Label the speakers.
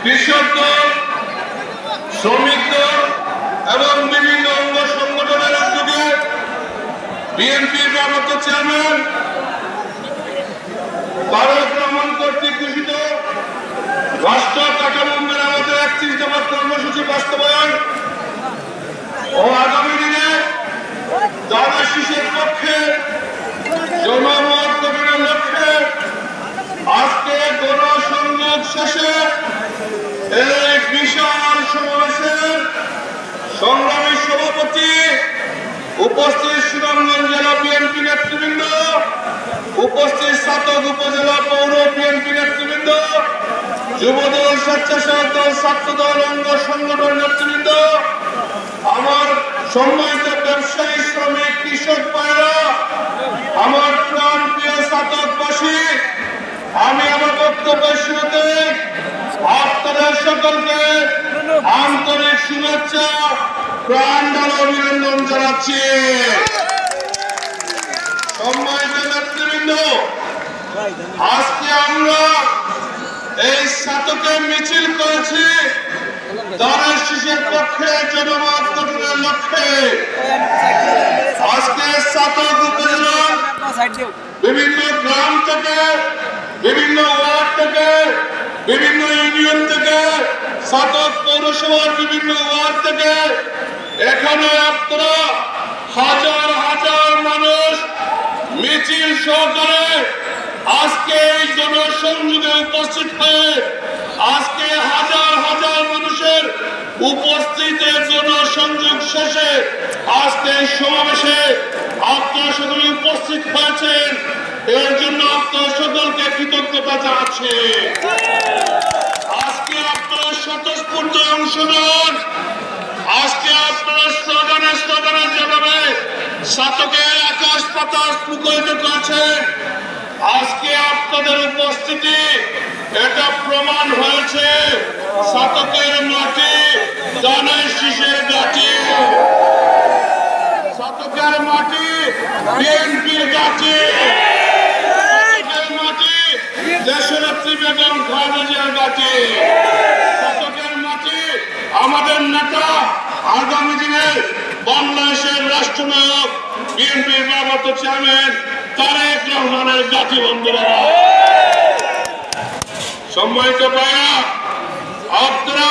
Speaker 1: কৃষক দল, শ্রমিক দল এবং বিভিন্ন অঙ্গ সংগঠনের উদ্যোগে বিএনপির ভারপ্রাপ্ত চেয়ারম্যান তারেক রহমান কর্তৃক ঘোষিত রাষ্ট্র কাঠামো মেরামতের 31 দফা কর্মসূচি বাস্তবায়ন ও আগামী দিনে দানের শীষের পক্ষে জনমত গঠনের লক্ষ্যে আজকে গণসংযোগ শেষে এই বিশাল সমাবেশের সংগ্রামী সভাপতি, উপস্থিত সুনামগঞ্জ জেলা বিএনপি নেতৃবৃন্দ, উপস্থিত ছাতক উপজেলা পৌর বিএনপি নেতৃবৃন্দ, যুবদল, স্বেচ্ছাসেবক দল, ছাত্রদল, অঙ্গ সংগঠন নেতৃবৃন্দ, আমার সম্মানিত ব্যবসায়ী, শ্রমিক, কৃষক ভাইরা, আমার প্রাণ প্রিয় ছাতকবাসী, আমি আমার বক্তব্য শুরুতে আপনাদের সকলকে আন্তরিক শুভেচ্ছা, প্রাণ ঢালা অভিনন্দন জানাচ্ছি। সম্মানিত নেতৃবৃন্দ, আজকে আমরা এই ছাতকের মিছিল করেছি দানের শীষের পক্ষে জনমত গঠনের লক্ষ্যে। আজকে ছাতক উপজেলার বিভিন্ন গ্রাম থেকে, বিভিন্ন ওয়ার্ড থেকে, বিভিন্ন ইউনিয়ন থেকে, ছাতক পৌরসভার বিভিন্ন ওয়ার্ড থেকে এখানে আপনারা হাজার হাজার মানুষ মিছিল সহকারে আজকে এই জনসংযোগে উপস্থিত হয়ে আজকে হাজার হাজার মানুষের উপস্থিতিতে জনসংযোগ শেষে আজকে সমাবেশে আপনারা সকলে উপস্থিত হয়েছেন, এর জন্য আপনার সকলকে কৃতজ্ঞতা জানাচ্ছি। আজকে আপনারা স্বতঃস্ফূর্ত অংশ নেন। আজকে আপনারা স্লোগানে স্লোগানে যেভাবে ছাতকের আকাশ পাতাল মুখরিত করেছেন, আজকে আপনাদের উপস্থিতি এটা প্রমাণ হয়েছে ছাতকের মাটি দানের শীষের ঘাঁটি, ছাতকের মাটি বিএনপির ঘাঁটি, ছাতকের মাটি দেশনেত্রী বেগম খালেদা জিয়ার ঘাঁটি, ছাতকের মাটি আমাদের নেতা আগামী দিনে বাংলাদেশের রাষ্ট্রনায়ক বিএনপির ভারপ্রাপ্ত চেয়ারম্যান তারেক রহমানের ঘাঁটি। বন্ধুরা, সম্মানিত ভাইরা, আপনারা